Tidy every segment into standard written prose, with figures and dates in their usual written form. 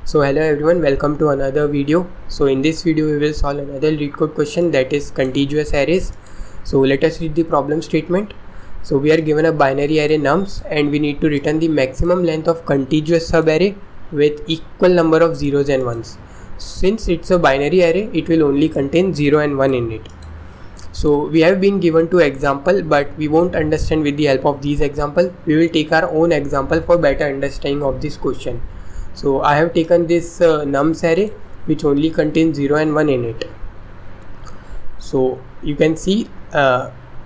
So hello everyone, welcome to another video. So in this video we will solve another LeetCode question, that is contiguous arrays. So let us read the problem statement. So we are given a binary array nums and we need to return the maximum length of contiguous subarray with equal number of zeros and ones. Since it's a binary array, it will only contain 0 and 1 in it. So we have been given two examples, but we won't understand with the help of these examples. We will take our own example for better understanding of this question. So I have taken this nums array which only contains 0 and 1 in it. So you can see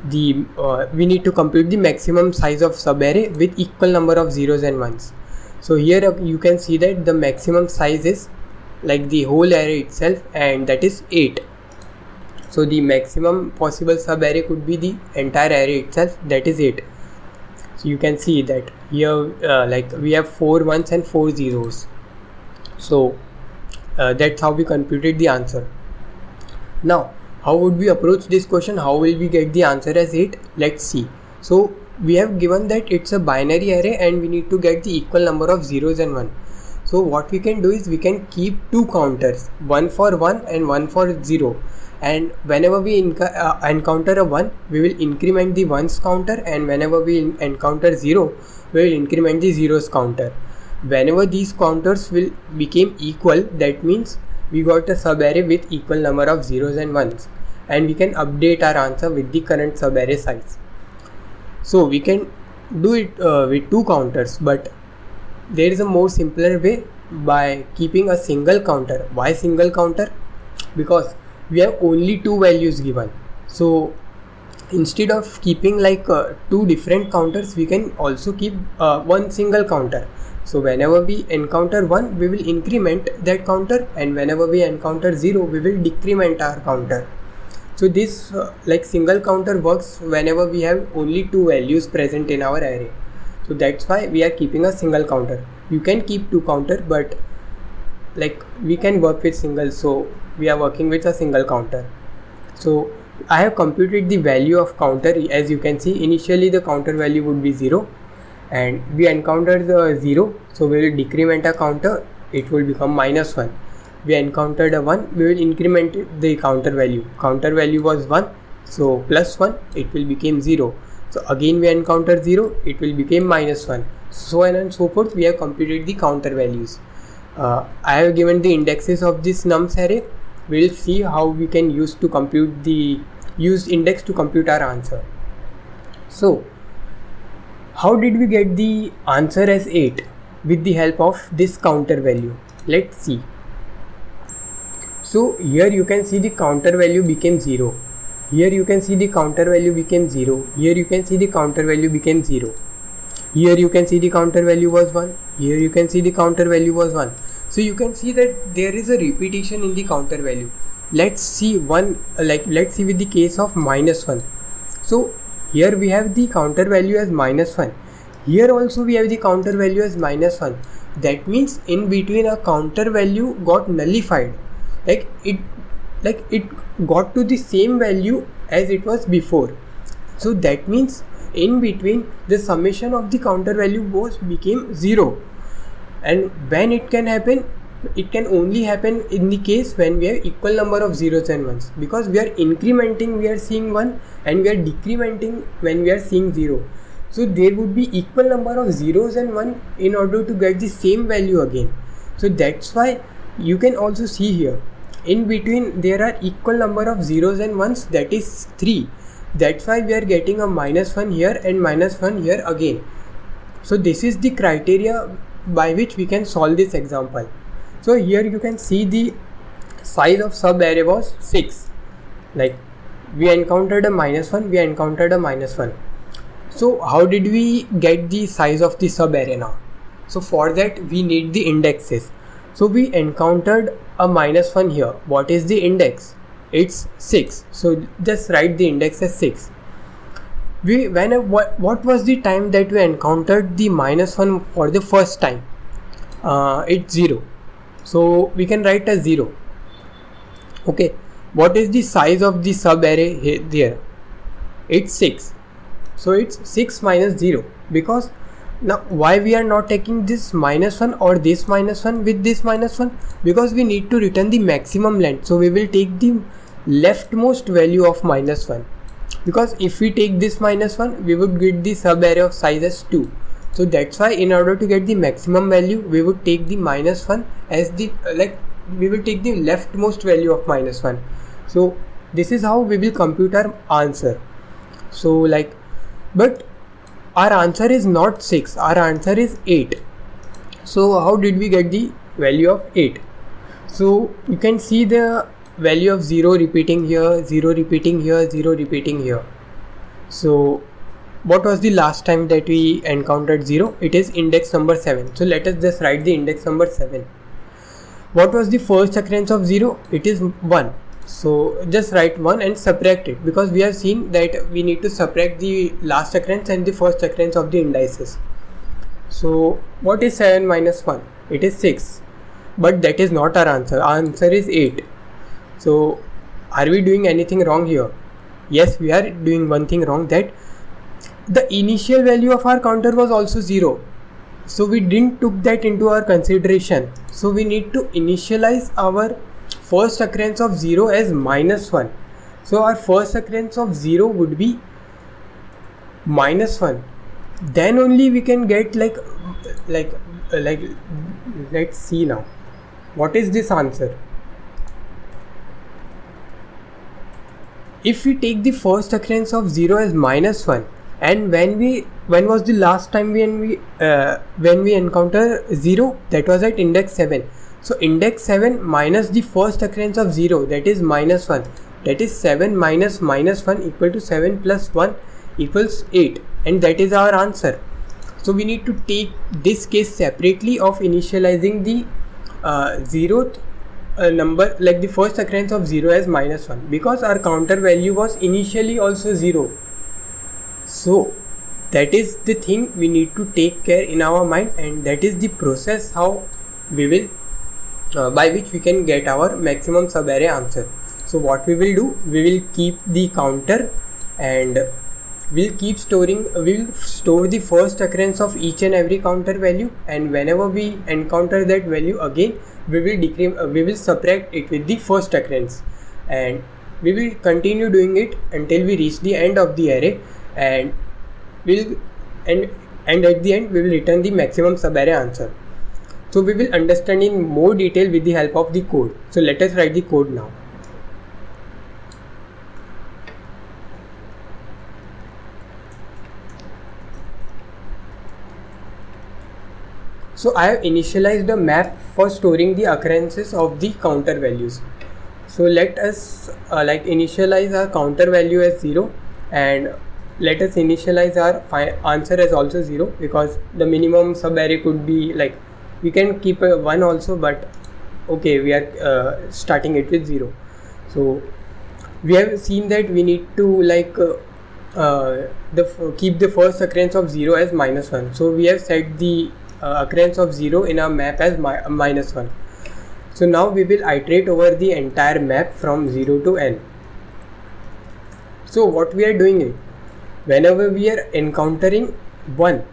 we need to compute the maximum size of subarray with equal number of zeros and ones. So here you can see that the maximum size is like the whole array itself, and that is 8. So the maximum possible subarray could be the entire array itself, that is 8. So you can see that here we have 4 ones and 4 zeros. So that's how we computed the answer. Now how would we approach this question? How will we get the answer as 8? Let's see. So we have given that it's a binary array and we need to get the equal number of zeros and 1. So what we can do is we can keep two counters, one for 1 and one for 0. And whenever we encounter a 1, we will increment the 1's counter, and whenever we encounter 0, we will increment the 0's counter. Whenever these counters will become equal, that means we got a subarray with equal number of zeros and ones, and we can update our answer with the current subarray size. So we can do it with two counters, but there is a more simpler way by keeping a single counter. Why single counter? Because we have only two values given. So instead of keeping two different counters, we can also keep one single counter. So whenever we encounter 1, we will increment that counter, and whenever we encounter 0, we will decrement our counter. So this single counter works whenever we have only two values present in our array. So that's why we are keeping a single counter. You can keep two counter, but we can work with single, so we are working with a single counter. So I have computed the value of counter. As you can see, initially the counter value would be 0, and we encountered the 0, so we will decrement a counter, it will become -1. We encountered a 1, we will increment the counter value. Counter value was 1, so +1, it will become 0. So again we encounter 0, it will become -1. So on and so forth. We have computed the counter values. I have given the indexes of this nums array. We will see how we can use index to compute our answer. So how did we get the answer as 8? With the help of this counter value. Let's see. So here you can see the counter value became 0. Here you can see the counter value became 0. Here you can see the counter value became 0. Here you can see the counter value was 1. Here you can see the counter value was 1. So you can see that there is a repetition in the counter value. Let's see let's see with the case of -1. So here we have the counter value as -1. Here also we have the counter value as -1. That means in between a counter value got nullified. It got to the same value as it was before. So that means in between the summation of the counter value became 0. And when it can happen, it can only happen in the case when we have equal number of zeros and ones, because we are incrementing, we are seeing 1, and we are decrementing when we are seeing 0. So there would be equal number of zeros and 1 in order to get the same value again. So that's why you can also see here in between there are equal number of zeros and ones, that is 3. That's why we are getting a -1 here and -1 here again. So this is the criteria by which we can solve this example. So here you can see the size of subarray was 6. We encountered a -1, we encountered a -1. So how did we get the size of the subarray now? So for that we need the indexes. So we encountered a -1 here. What is the index? It's 6. So just write the index as 6. What was the time that we encountered the -1 for the first time? It's 0. So we can write as 0. Okay. What is the size of the subarray there? It's 6. So it's 6 minus 0, because Now why we are not taking this -1 or this -1 with this -1? Because we need to return the maximum length, so we will take the leftmost value of -1, because if we take this -1 we would get the sub array of size as 2. So that's why in order to get the maximum value we would take the -1 as the we will take the leftmost value of -1. So this is how we will compute our answer. So but our answer is not 6, our answer is 8. So how did we get the value of 8? So you can see the value of 0 repeating here, 0 repeating here, 0 repeating here. So what was the last time that we encountered 0? It is index number 7. So let us just write the index number 7. What was the first occurrence of 0? It is 1. So just write 1 and subtract it, because we have seen that we need to subtract the last occurrence and the first occurrence of the indices. So what is 7 minus 1? It is 6. But that is not our answer. Our answer is 8. So are we doing anything wrong here? Yes, we are doing one thing wrong, that the initial value of our counter was also 0. So we didn't took that into our consideration. So we need to initialize our first occurrence of 0 as -1. So our first occurrence of 0 would be -1. Then only we can get let's see now. What is this answer? If we take the first occurrence of 0 as -1, and when was the last time when we encounter 0? That was at index 7. So index 7 minus the first occurrence of 0, that is -1. That is 7 minus -1 equal to 7 plus 1 equals 8, and that is our answer. So we need to take this case separately of initializing the 0th number, like the first occurrence of 0 as -1, because our counter value was initially also 0. So that is the thing we need to take care in our mind, and that is the process how we will by which we can get our maximum subarray answer. So what we will do, we will keep the counter and we'll store the first occurrence of each and every counter value, and whenever we encounter that value again, we will subtract it with the first occurrence, and we will continue doing it until we reach the end of the array, and at the end we will return the maximum subarray answer. So we will understand in more detail with the help of the code. So let us write the code now. So I have initialized a map for storing the occurrences of the counter values. So let us initialize our counter value as 0, and let us initialize our answer as also 0, because the minimum subarray could be we can keep a 1 also, but okay, we are starting it with 0. So we have seen that we need to keep the first occurrence of 0 as -1. So we have set the occurrence of 0 in our map as -1. So now we will iterate over the entire map from 0 to n. So what we are doing is, whenever we are encountering 1,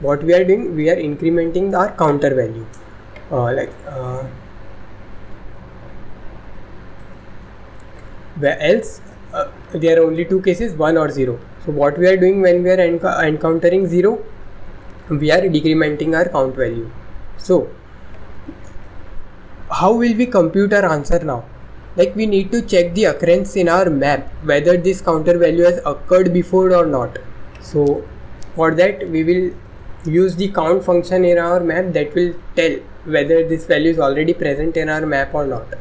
what we are doing, we are incrementing our counter value. Where else there are only two cases, 1 or 0. So what we are doing when we are encountering 0, we are decrementing our count value. So how will we compute our answer now? We need to check the occurrence in our map, whether this counter value has occurred before or not. So for that we will use the count function in our map that will tell whether this value is already present in our map or not.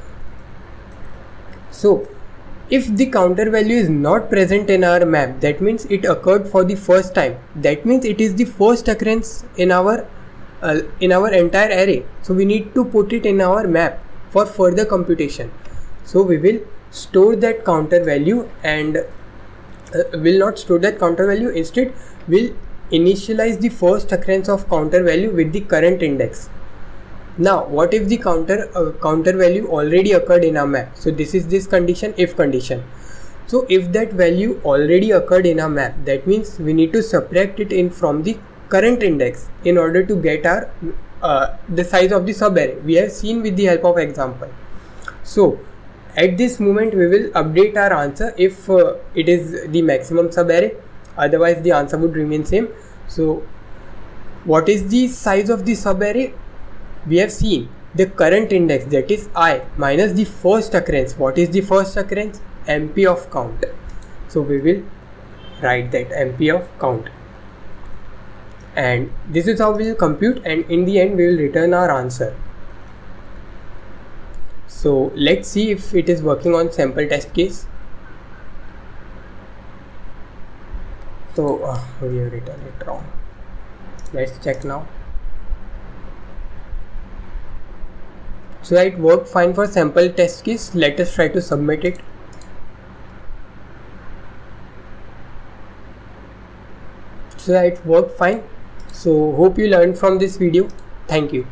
So if the counter value is not present in our map, that means it occurred for the first time. That means it is the first occurrence in our entire array. So we need to put it in our map for further computation. So we will store that counter value, and will not store that counter value. Instead, we'll initialize the first occurrence of counter value with the current index. Now what if the counter value already occurred in our map? So this is this condition, if condition. So if that value already occurred in our map, that means we need to subtract it in from the current index in order to get our the size of the subarray. We have seen with the help of example. So at this moment we will update our answer if it is the maximum subarray, otherwise the answer would remain same. So what is the size of the subarray? We have seen the current index, that is I, minus the first occurrence. What is the first occurrence? MP of count. So we will write that MP of count, and this is how we will compute, and in the end we will return our answer. So let's see if it is working on sample test case. So we have written it wrong. Let's check now. So it worked fine for sample test case. Let us try to submit it. So it worked fine. So hope you learned from this video. Thank you.